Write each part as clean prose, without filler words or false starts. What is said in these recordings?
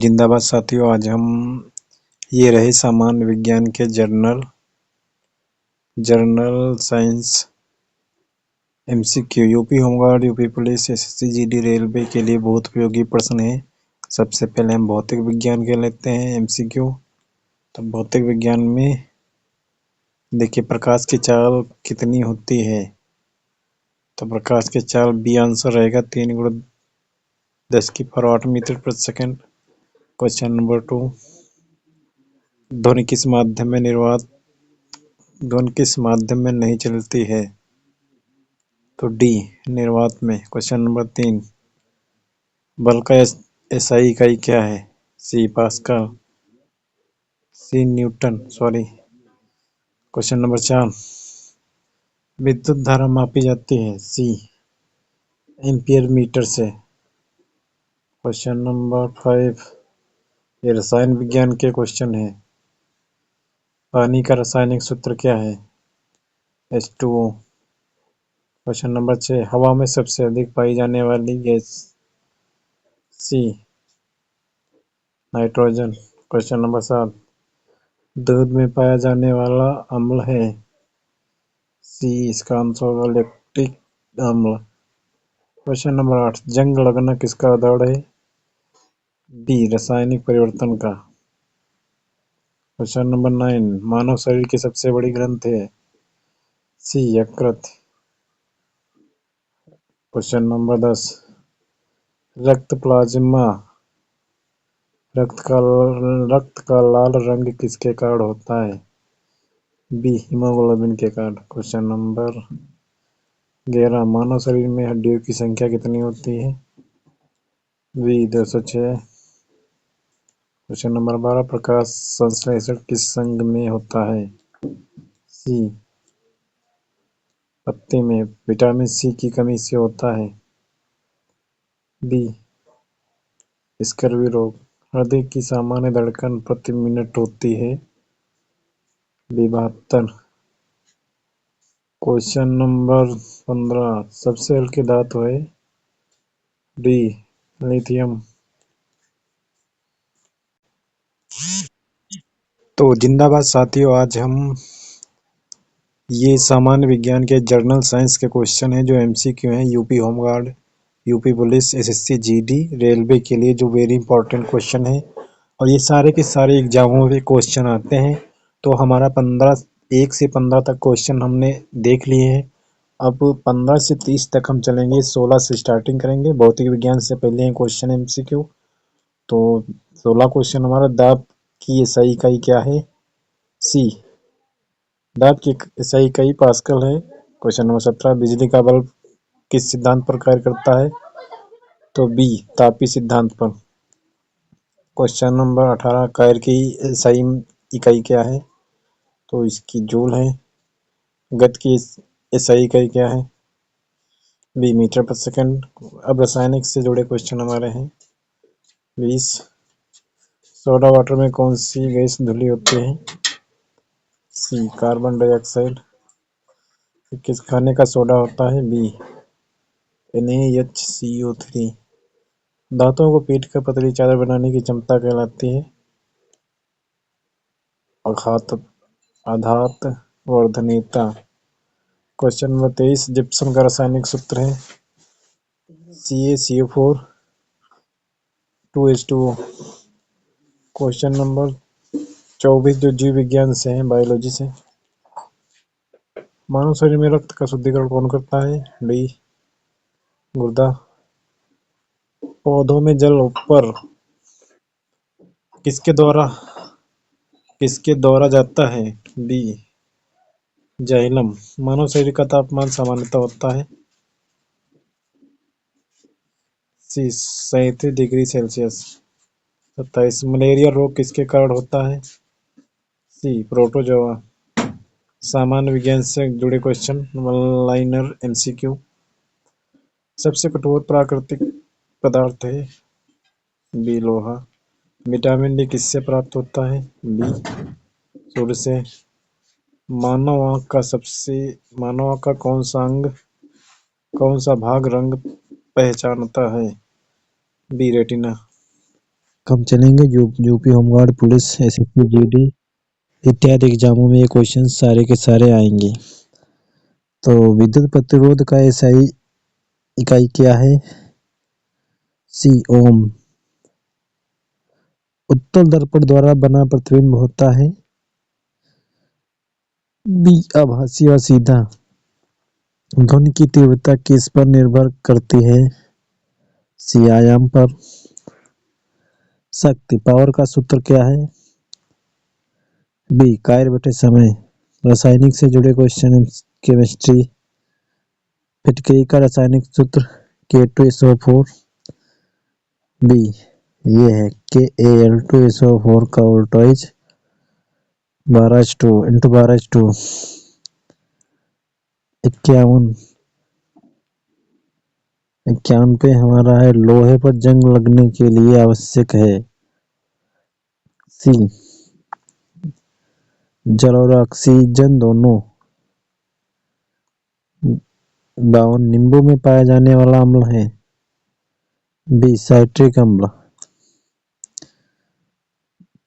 जिंदाबाद साथियों, आज हम ये रहे सामान्य विज्ञान के journal science MCQ. UP home guard, UP police, SSC, GD, railway के लिए बहुत उपयोगी प्रश्न है। सबसे पहले हम भौतिक विज्ञान के लेते हैं एमसीक्यू। तो भौतिक विज्ञान में देखिए, प्रकाश की चाल कितनी होती है। तो प्रकाश की चाल बी आंसर रहेगा 3 × 10⁻8 मीटर प्रति सेकंड। क्वेश्चन नंबर 2, ध्वनि किस माध्यम में नहीं चलती है? तो डी, निर्वात में। क्वेश्चन नंबर 3, बल का एसआई इकाई क्या है? सी, पास्कल, सी, न्यूटन, सॉरी। क्वेश्चन नंबर 4, विद्युत धारा मापी जाती है? सी, एम्पियर मीटर से। क्वेश्चन नंबर 5, ये रसायन विज्ञान के क्वेश्चन है। पानी का रासायनिक सूत्र क्या है? H2O। क्वेश्चन नंबर 6, हवा में सबसे अधिक पाई जाने वाली गैस? सी, नाइट्रोजन। क्वेश्चन नंबर 7, दूध में पाया जाने वाला अम्ल है? सी, इसका आंसर होगा लैक्टिक अम्ल। क्वेश्चन नंबर 8, जंग लगना किसका उदाहरण है? डी, रासायनिक परिवर्तन का। क्वेश्चन नंबर 9, मानव शरीर की सबसे बड़ी ग्रंथि है? सी, यकृत। क्वेश्चन नंबर 10, रक्त प्लाज्मा रक्त का लाल रंग किसके कारण होता है? बी, हीमोग्लोबिन के कारण। क्वेश्चन नंबर 11, मानव शरीर में हड्डियों की संख्या कितनी होती है? बी, 206। क्वेश्चन नंबर 12, प्रकाश संश्लेषण किस संघ में होता है? सी, पत्ते में। विटामिन सी की कमी से होता है? बी, स्कर्वी रोग। हृदय की सामान्य धड़कन प्रति मिनट होती है? बी, 72। क्वेश्चन नंबर 15, सबसे हल्की धातु है? D, lithium. तो जिंदाबाद साथियों, आज हम ये सामान्य विज्ञान के जर्नल साइंस के क्वेश्चन है जो एमसीक्यू हैं। UP home guard, UP police, SSC, GD, railway के लिए जो वेरी इंपॉर्टेंट क्वेश्चन है। और ये सारे के सारे एग्जामों में क्वेश्चन आते हैं। तो हमारा 1 से 15 तक क्वेश्चन हमने देख लिए हैं। अब 15 से 30 तक हम चलेंगे। 16 से स्टार्टिंग करेंगे। भौतिक विज्ञान से पहले हैं क्वेश्चन एमसीक्यू। तो 16 क्वेश्चन हमारा, दाब की एसआई इकाई क्या है? सी, दाब की एसआई इकाई पास्कल है। क्वेश्चन नंबर 17, बिजली का बल्ब किस सिद्धांत पर कार्य करता है? तो बी, तापी सिद्धांत पर। क्वेश्चन नंबर 18, कायर की एसआई इकाई क्या है? तो इसकी जूल है। गति की एसआई इकाई क्या है? बी, मीटर प्रति सेकंड। अब रासायनिक से जुड़े क्वेश्चन हमारे हैं। 20, सोडा वाटर में कौन सी गैस धुली होती है? सी, कार्बन डाइऑक्साइड। किस खाने का सोडा होता है? B, NaHCO3। दांतों को पीट कर पतली चादर बनाने की क्षमता कहलाती है? आघात वर्धनीयता। क्वेश्चन नंबर 23, जिप्सम का रासायनिक सूत्र है? CaCO4 2H2O। क्वेश्चन नंबर 24, जो जीव विज्ञान से है, बायोलॉजी से, मानव शरीर में रक्त का शुद्धिकरण कौन करता है? डी, गुर्दा। पौधों में जल ऊपर किसके द्वारा जाता है? B, xylem. मानव शरीर का तापमान सामान्यतः होता है? सी, 37 डिग्री सेल्सियस। 27, मलेरिया रोग किसके कारण होता है? सी, प्रोटोजोआ। सामान्य विज्ञान से जुड़े क्वेश्चन, लाइनर एमसीक्यू। सबसे कठोर प्राकृतिक पदार्थ है? बी, लोहा। विटामिन डी किससे प्राप्त होता है? बी, सूर्य से। मानव आँख का कौन सा भाग रंग पहचानता है? B, retina. कम चलेंगे। UP home guard, police, SSC, GD इत्यादि एग्जामों में ये क्वेश्चन सारे के सारे आएंगे। तो विद्युत प्रतिरोध का एसआई इकाई क्या है? सी ओम। उत्तल दर्पण द्वारा बना प्रतिबिंब होता है। बी आभासी व सीधा। ध्वनि की तीव्रता किस पर निर्भर करती है? सी आयाम पर। शक्ति पावर का सूत्र क्या है? बी कायर बटे समय। रासायनिक से जुड़े क्वेश्चन, केमिस्ट्री। फिटकरी का रासायनिक सूत्र K2SO4। बी ये है KAl2SO4 का वोल्टेज 12:2 × 12:2 51 51 पे हमारा है। लोहे पर जंग लगने के लिए आवश्यक है। सी जल और ऑक्सीजन दोनों। 52 नींबू में पाया जाने वाला अम्ल है। बी साइट्रिक अम्ल।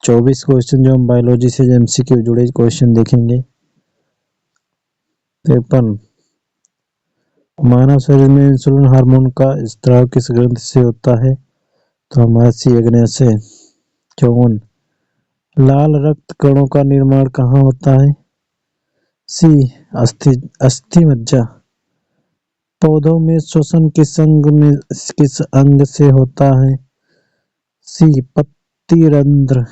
24 क्वेश्चन जो हम बायोलॉजी से एमसीक्यू जुड़े क्वेश्चन देखेंगे। 53 मानव शरीर में इंसुलिन हार्मोन का स्त्राव किस ग्रंथि से होता है? तो हमारा सी अग्न्याशय से। 54 लाल रक्त कणों का निर्माण कहाँ होता है? सी अस्थि मज्जा। पौधों में श्वसन किस अंग से होता है? सी पत्ती रंध्र।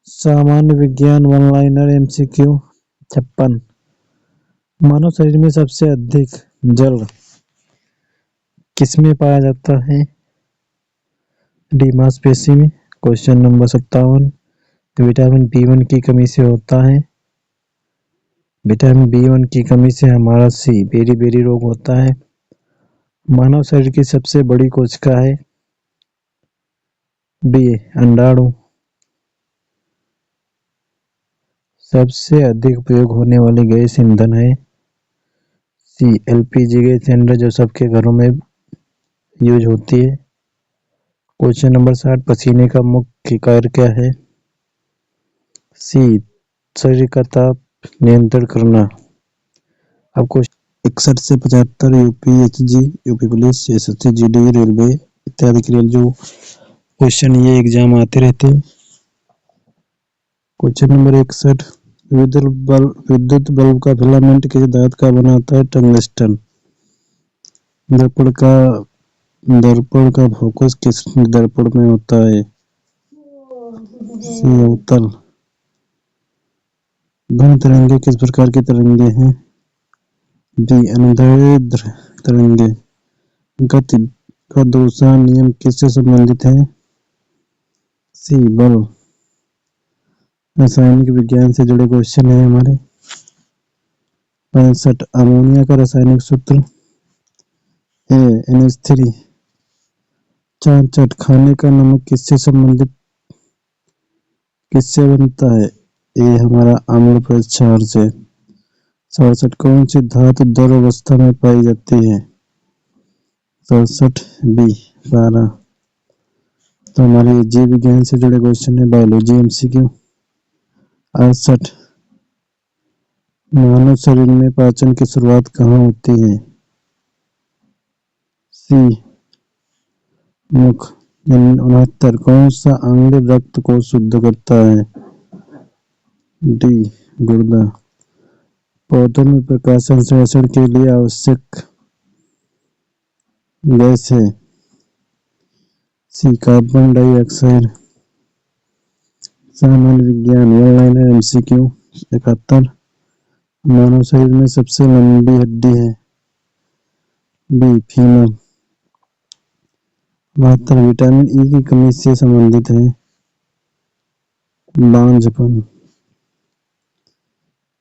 सामान्य विज्ञान वन लाइनर एमसीक्यू। 56 मानव शरीर में सबसे अधिक जल किसमें पाया जाता है? डी मांसपेशी में। क्वेश्चन नंबर 57 विटामिन B1 की कमी से होता है। विटामिन B1 की कमी से हमारा सी बेरी रोग होता है। मानव शरीर की सबसे बड़ी कोशिका है। बी अंडाणु। सबसे अधिक उपयोग होने वाली गैस ईंधन है। सी एलपीजी गैस सिलेंडर जो सबके घरों में यूज होती है। क्वेश्चन नंबर 60 पसीने का मुख्य कार्य क्या है? सी शरीर का ताप नियंत्रण करना। अब क्वेश्चन 61 से 75 UPSC, UP police, SSC, GD, railway इत्यादि के लिए जो क्वेश्चन ये एग्जाम आते रहते हैं। क्वेश्चन नंबर 61 विद्युत बल्ब का फिलामेंट किस धातु का बना होता है? टंगस्टन। दर्पण का फोकस किस दर्पण में होता है? सी अवतल। ध्वनि तरंगे किस प्रकार की तरंगे हैं? डी अनुदैर्ध्य तरंगे। गति का दूसरा नियम किससे संबंधित है? सी बल। रासायनिक विज्ञान से जुड़े क्वेश्चन है हमारे। 65 अमोनिया का रासायनिक सूत्र NH3। 64 खाने का नमक किससे बनता है? ये हमारा अम्ल प्रक्षार से। 67 कौन सी धातु द्रव अवस्था में पाई जाती है? 67 बी 12। तो हमारे जीव विज्ञान से जुड़े क्वेश्चन है बायोलॉजी एमसीक्यू। 68 मानव शरीर में पाचन की शुरुआत कहाँ होती है? सी मुख। 69 कौन सा अंग रक्त को शुद्ध करता है? डी गुर्दा। पौधों में प्रकाश संश्लेषण के लिए आवश्यक गैस है। सी कार्बन डाइऑक्साइड। सामान्य विज्ञान वन लाइनर एमसीक्यू। 71 मानव शरीर में सबसे लंबी हड्डी है। B femur. 72 विटामिन ई की कमी से संबंधित है। बांझपन।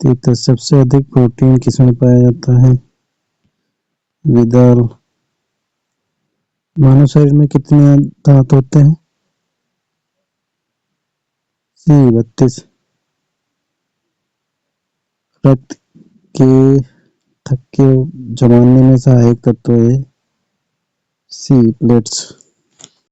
73 सबसे अधिक प्रोटीन किसमें पाया जाता है? विदाल। मानव शरीर में कितने दांत होते हैं? सी 32। रक्त के थक्के जमाने में सहायक तत्व है। सी प्लेट्स।